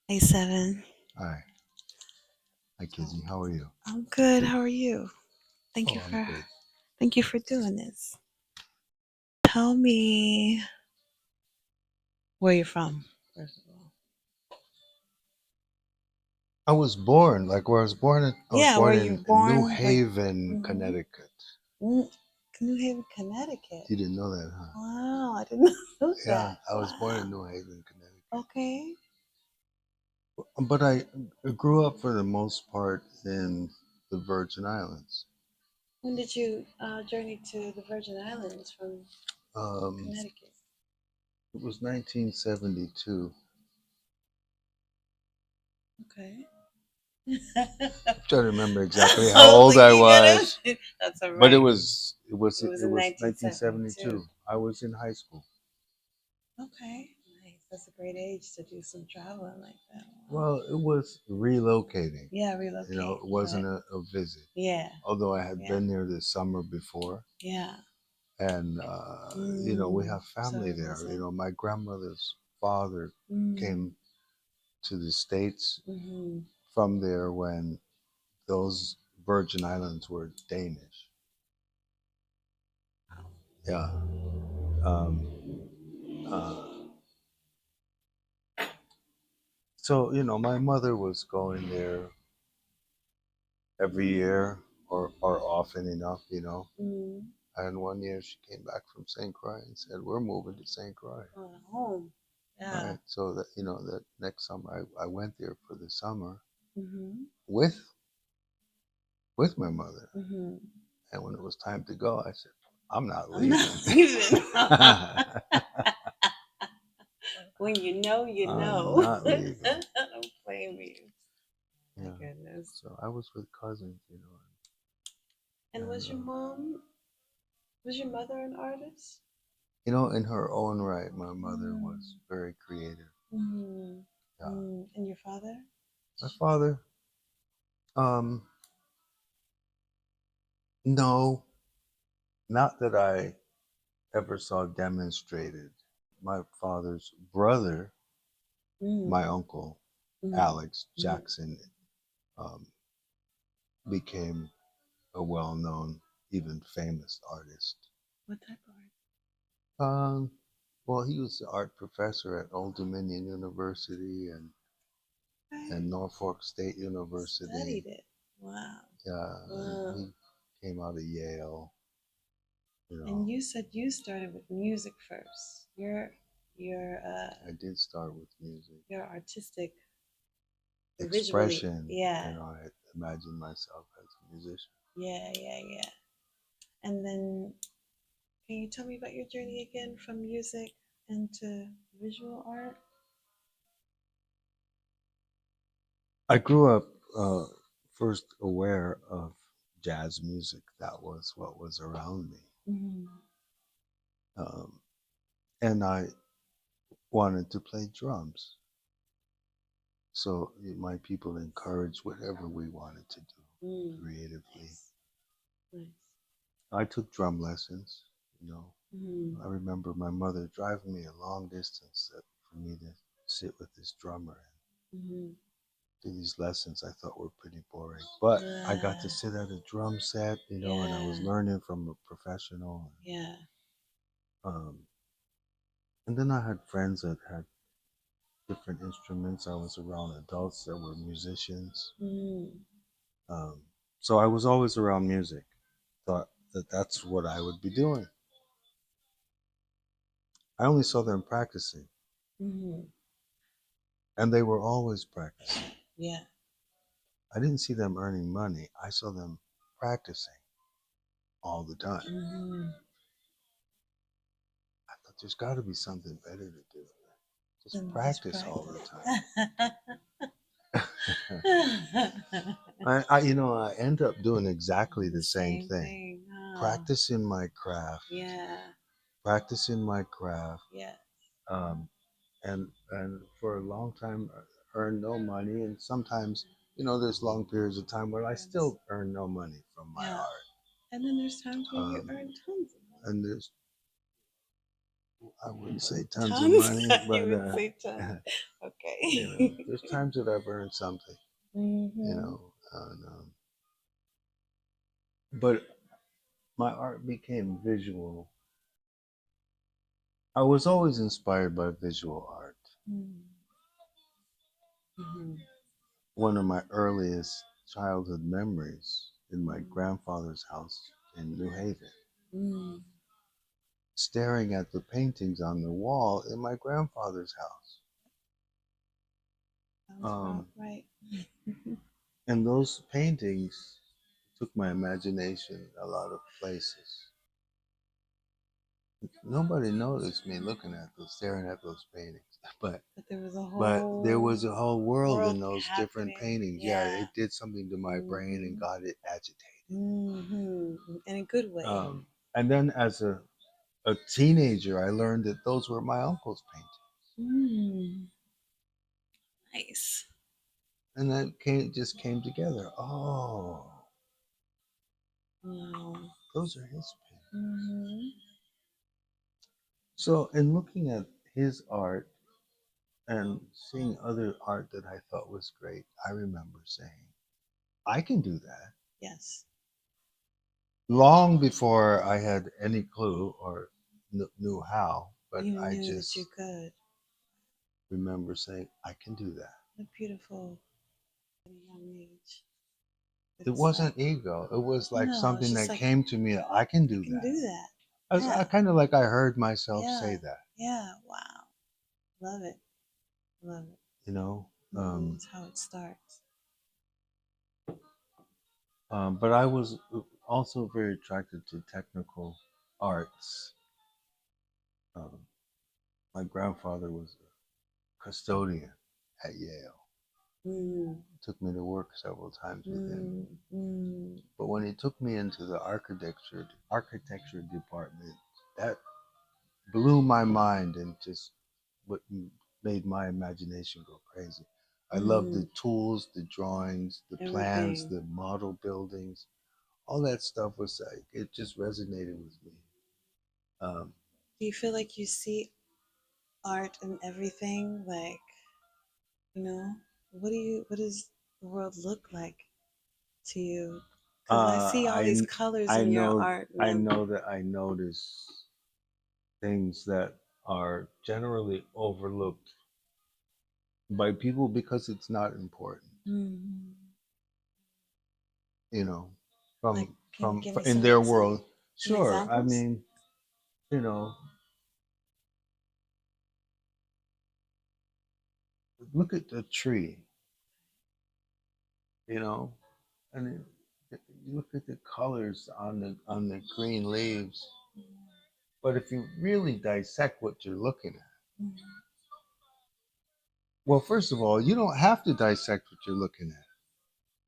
Hey, Seven. Hi. Hi, Kizzy. How are you? I'm good. How are you? Thank you Oh, I'm for good. thank you for doing this. Tell me where you're from, first of all. I was born, like where I was born, I was Yeah, where born you were in New born, like Haven, mm-hmm. Connecticut. New Haven, Connecticut. You didn't know that, huh? Wow, I didn't know Yeah, that. I was born Wow. in New Haven, Connecticut. Okay. But I grew up for the most part in the Virgin Islands. When did you journey to the Virgin Islands from Um, Connecticut? it was 1972. Okay. I'm trying to remember exactly how I was old like, I you gotta. was, That's all but it right. was it was It it was in was 1972. 1972. I was in high school. Okay, nice. That's a great age to do some traveling like that. Wow. Well, it was relocating. Yeah, relocate. It Right. wasn't a visit. Yeah, Although I had yeah, been there this summer before, yeah. and we have So family it there. wasn't. My grandmother's father Mm, came to the States mm-hmm. from there when those Virgin Islands were Danish. Yeah. Um, uh, so my mother was going there every year or often enough. Mm. And one year she came back from St. Croix and said, "We're moving to St. Croix." Going home. Yeah. Right. So that next summer I went there for the summer Mm-hmm. with my mother. Mm-hmm. And when it was time to go, I said, "I'm not I'm not leaving." leaving. When you know, you I'm know. not leaving. Don't blame you. My Yeah. goodness. So I was with cousins, And and was your mother an artist? in her own right, my mother was Mm. very creative. Mm. Yeah. Mm. And your father? My father, um, no, not that I ever saw demonstrated. My father's brother, my Mm. uncle, Mm. Alex Mm. Jackson, um, became a well-known, even famous artist. What type of art? Um, well, he was the art professor at Old Dominion University Okay. and Norfolk State University. Studied it. Wow. Yeah, and Wow. he came out of Yale. You And know, you said you started with music first. Your I did start with music, your artistic originally. expression. Yeah. I imagined myself as a musician. Yeah, yeah, yeah. And then can you tell me about your journey again from music into visual art? I grew up first aware of jazz music. That was what was around me. Mm-hmm. Um, and I wanted to play drums. So my people encouraged whatever we wanted to do Mm. creatively. Nice. Nice. I took drum lessons. You know, Mm-hmm. I remember my mother driving me a long distance for me to sit with this drummer Mm-hmm. and do these lessons I thought were pretty boring. But I got Yeah. to sit at a drum set, and I was Yeah. learning from a professional. Yeah. Um, and then I had friends that had different instruments. I was around adults that were musicians. Mm. Um, so I was always around music. Thought that that's what I would be doing. I only saw them practicing, Mm-hmm. and they were always practicing. Yeah. I didn't see them earning money. I saw them practicing all the time. Mm-hmm. I thought there's got to be something better to do. Just Then just practice all the practice. time. I end up doing exactly The the same same thing. thing. Huh? Practicing my craft, Yeah. practicing my craft, Yeah. um, and for a long time earn no money, and sometimes there's long periods of time where I Yes. still earn no money from my Yeah. art. And then there's times when you Um, earn tons of money. and there's I wouldn't say tons of Tons? money, You but would say tons. you know, Okay. there's times that I've earned something, you Mm-hmm. know, and, but my art became visual. I was always inspired by visual art. Mm-hmm. One of my earliest childhood memories in my Mm-hmm. grandfather's house in New Haven, Mm. staring at the paintings on the wall in my grandfather's house. Sounds about Um, right. and those paintings took my imagination a lot of places. Nobody noticed me looking at those, staring at those paintings, but But there was a there whole was a whole world world in those different happening. paintings. Yeah, Yeah. it did something to my brain and Mm-hmm. got it agitated. Mm-hmm. In a good way. And then as a teenager, I learned that those were my uncle's paintings, Mm. Nice. and that just came together. Oh, Wow. those are his paintings. Mm-hmm. So, in looking at his art and seeing other art that I thought was great, I remember saying, I can do that. Yes. Long before I had any clue or knew how, but You I knew that you just could. remember saying, I can do that. What beautiful at a young age. It It's like, wasn't ego. It was like no, it's something just that like, came to me. I can I do can that. do that. I Yeah. kind of like I heard myself Yeah. say that, Yeah. Wow. Love it. Love it. you know. Mm-hmm. That's how it starts. But I was also very attracted to technical arts. Um, my grandfather was a custodian at Yale. Mm. Took me to work several times with him. Mm. Mm. But when he took me into the architecture department, that blew my mind and just what made my imagination go crazy. I loved the Mm. tools, the drawings, the plans, Everything. the model buildings. All that stuff was like it just resonated with me. Um, Do you feel like you see art in everything? Like, what does the world look like to you? Because I uh, see all these I colors I in your know art, and I know that I notice things that are generally overlooked by people because it's not important. mm, You know, like, can you give me in their some world. some Sure, I examples? mean, you know, look at the tree. You know, and you look at the colors on the green leaves. But if you really dissect what you're looking at, Mm, well, first of all, you don't have to dissect what you're looking at.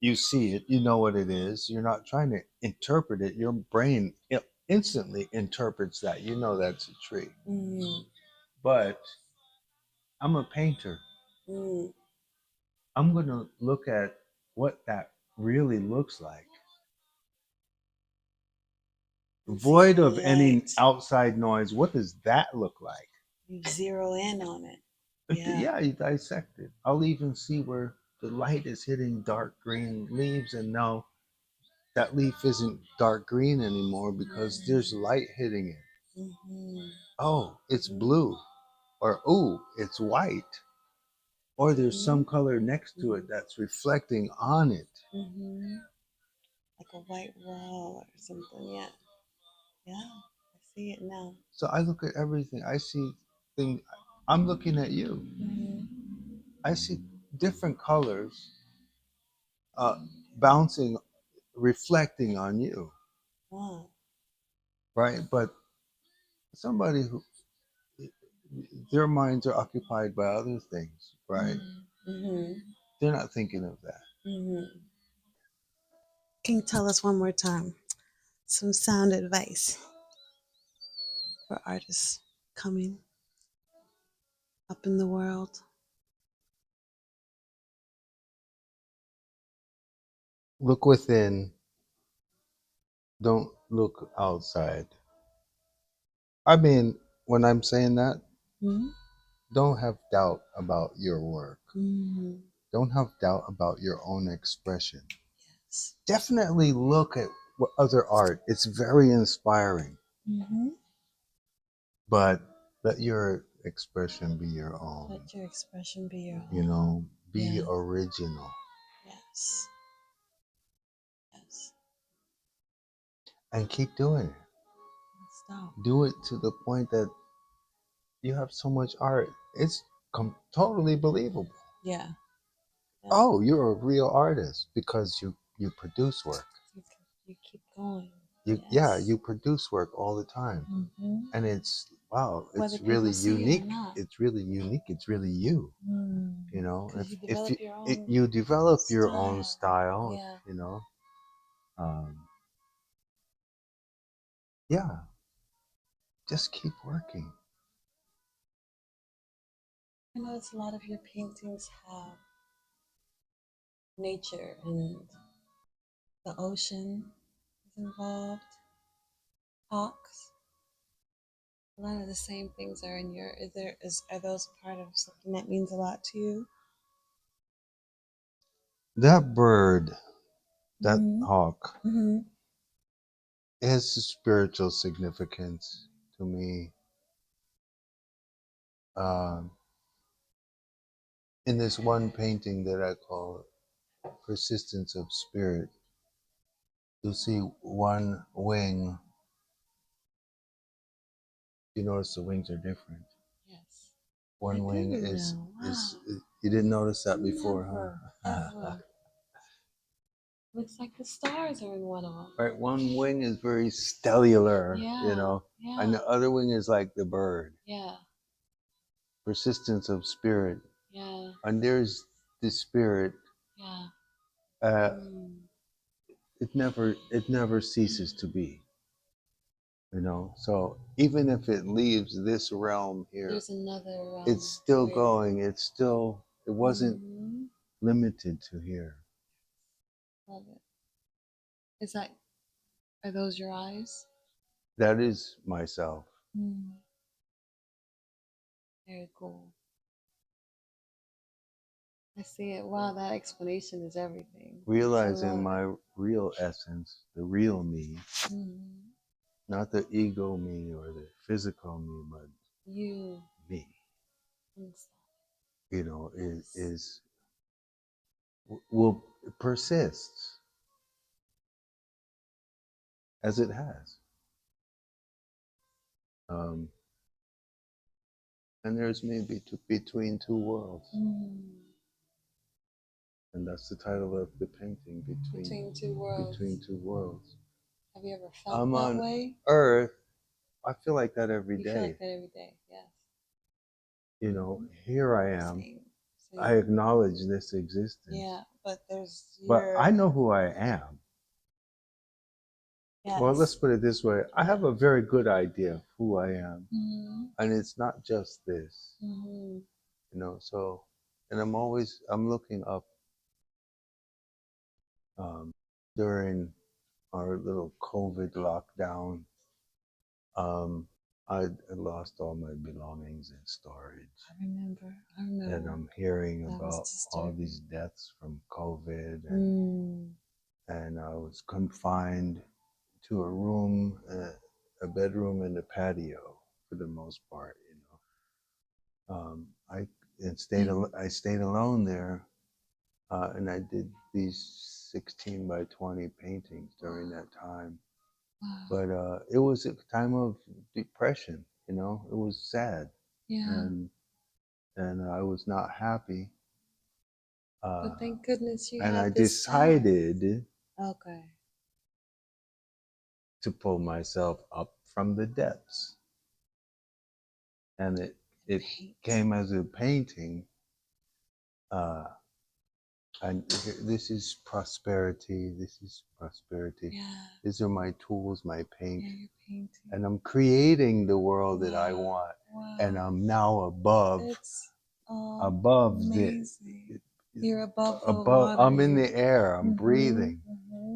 You see it, you know what it is. You're not trying to interpret it. Your brain instantly interprets that. You know that's a tree. mm, But I'm a painter. mm. I'm going to look at what that really looks like, And see void the of any light. outside noise. What does that look like? You zero in on it. Yeah. Yeah, you dissect it. I'll even see where the light is hitting dark green leaves, and now that leaf isn't dark green anymore because there's light hitting it. Mm-hmm. Oh, it's Mm-hmm. blue, or oh, it's white, or there's Mm-hmm. some color next to it that's reflecting on it. Mm-hmm. Like a white wall or something. Yeah. Yeah. I see it now. So I look at everything. I see things. I'm looking at you. Mm-hmm. I see different colors bouncing, reflecting on you, Wow. right? But somebody who their minds are occupied by other things, right? Mm-hmm. They're not thinking of that. Mm-hmm. Can you tell us one more time some sound advice for artists coming up in the world? Look within, don't look outside. I mean, when I'm saying that, Mm-hmm. don't have doubt about your work. Mm-hmm. Don't have doubt about your own expression. Yes. Definitely look at what other art. It's very inspiring. Mm-hmm. But let your expression be your own. Let your expression be your own. You know, be Yeah. original. Yes. Yes. And keep doing it. Stop. Do it to the point that you have so much art. It's totally believable. Yeah. Yeah. Oh, you're a real artist because you produce work. You keep going. You produce work all the time. Mm-hmm. And it's wow, Whether it's really people see it or unique. not. It's really unique. It's really you. Mm. You know, if you you develop your style. own style, Yeah. you know, yeah, just keep working. I notice a lot of your paintings have nature and the ocean is involved. Hawks. A lot of the same things are in your. Are those part of something that means a lot to you? That bird, that Mm-hmm. hawk, Mm-hmm. has a spiritual significance to me. Um, in this one painting that I call Persistence of Spirit, you'll see one wing. You notice the wings are different. Yes. One wing is you didn't notice that before, huh? Ever. Looks like the stars are in one of them. Right, one wing is very stellar, Yeah. you know, Yeah. and the other wing is like the bird. Yeah. Persistence of spirit. Yeah. And there's the spirit. Yeah. It never ceases to be. You know, so even if it leaves this realm here, there's another realm. It's still going. It's still. It wasn't limited to here. Love it. Are those your eyes? That is myself. Very cool. I see it. Wow, that explanation is everything. Realizing my real essence, the real me, not the ego me or the physical me, but you, me. You know, will persist as it has. And there's me between two worlds. And that's the title of the painting, Between Two Worlds. Between Two Worlds. Have you ever felt that way? Earth, I feel like that every day. You feel like that every day, yes. You know, here I am. Same. I acknowledge this existence. Yeah, but But I know who I am. Yes. Well, let's put it this way. I have a very good idea of who I am. And it's not just this. You know, so, and I'm looking up during our little COVID lockdown. I lost all my belongings in storage. I remember. And I'm hearing about all these deaths from COVID, and I was confined to a room, a bedroom, and a patio for the most part. You know, I stayed alone there, and I did these 16 by 20 paintings during that time. But it was a time of depression. You know, it was sad. Yeah. And I was not happy. But thank goodness you and had I this decided okay. to pull myself up from the depths. And it came as a painting. And this is prosperity. This is prosperity. Yeah. These are my tools, my paint. Yeah, you're painting. And I'm creating the world that I want. Wow. And I'm now above. It's above amazing. You're above the above. water. I'm in the air. I'm breathing.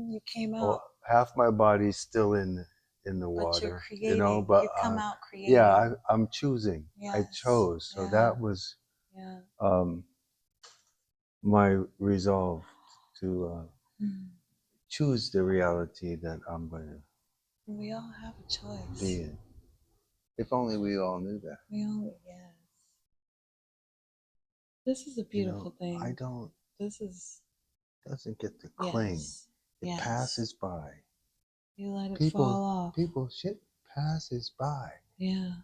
You came out. Half my body's still in in the But you're water, you know. creating. But You come out creating. yeah, I'm choosing. I Yes. chose. So Yeah. that was my resolve to choose the reality that I'm going to We all have a choice. be in. If only we all knew that. We only, yes. This is a beautiful thing. I don't. This is. Doesn't get to cling. Yes. It Yes. passes by. You let it fall off. People, shit passes by. Yeah.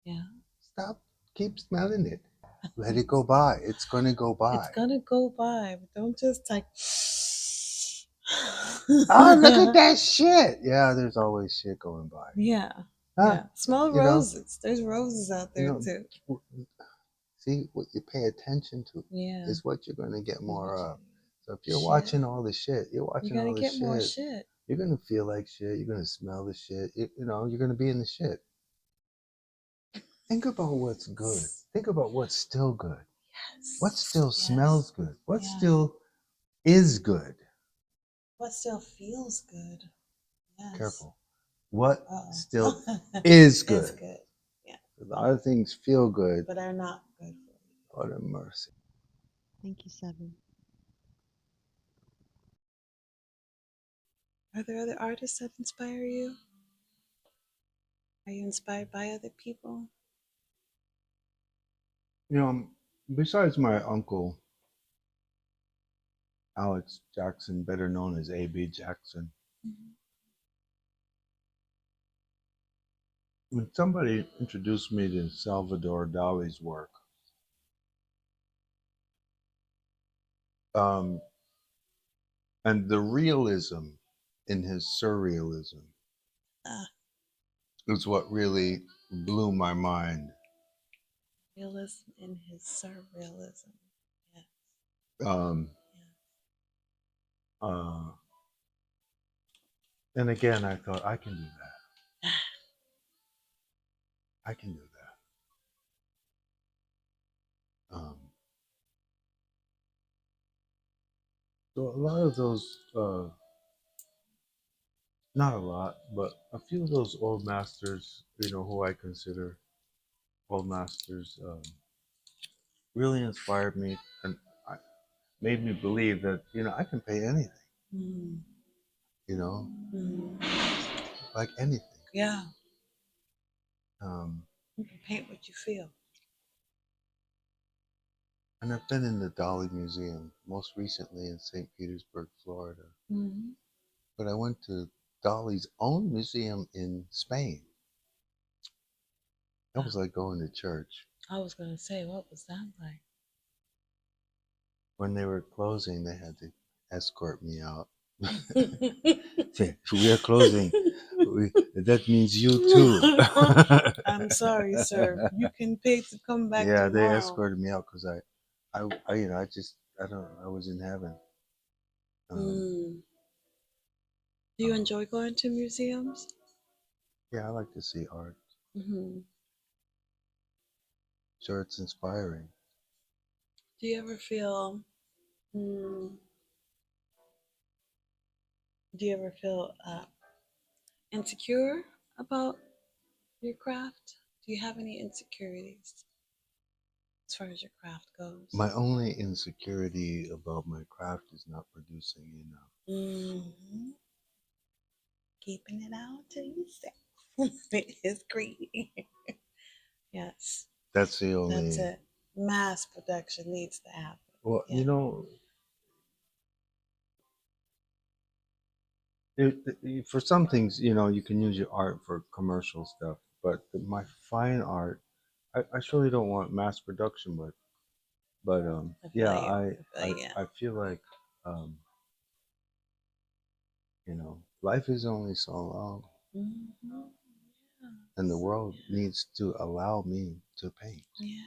Yeah. Stop. Keep smelling it. Let it go by. It's gonna go by. It's gonna go by, but don't just like. Oh, look at that shit. Yeah, there's always shit going by. Yeah. Huh? Yeah. Smell roses. There's roses out there too. See, what you pay attention to is what you're gonna get more of. So if you're watching all the shit, you're gonna get more shit. You're gonna feel like shit. You're gonna smell the shit. You're gonna be in the shit. Think about what's good. Think about what's still good. Yes. What still smells good? What still is good? What still feels good? Yes. Careful. What still is good? Is good. Yeah. A lot of things feel good, but are not good for you. Lord have mercy. Thank you, Seven. Are there other artists that inspire you? Are you inspired by other people? Besides my uncle, Alex Jackson, better known as A.B. Jackson, when somebody introduced me to Salvador Dali's work, and the realism in his surrealism is what really blew my mind. Realism in his surrealism. Yes. And again, I thought, I can do that. I can do that. So a lot of those, not a lot, but a few of those old masters, who I consider old masters, really inspired me and made me believe that, I can pay anything. Mm. Like anything. Yeah. You can paint what you feel. And I've been in the Dali Museum, most recently in St. Petersburg, Florida. Mm-hmm. But I went to Dali's own museum in Spain. That was like going to church. I was going to say, what was that like? When they were closing, they had to escort me out. We are closing. That means you too. I'm sorry, sir. You can pay to come back. Yeah, tomorrow. They escorted me out because I was in heaven. Do you enjoy going to museums? Yeah, I like to see art. Mm-hmm. Sure, it's inspiring. Do you ever feel? Do you ever feel insecure about your craft? Do you have any insecurities as far as your craft goes? My only insecurity about my craft is not producing enough. Mm-hmm. Keeping it out to yourself. It is greedy. Yes. That's the only. That's it. Mass production needs to happen. Well, for some things, you can use your art for commercial stuff, but my fine art, I surely don't want mass production, but I feel like, life is only so long, and the world needs to allow me to paint. Yeah.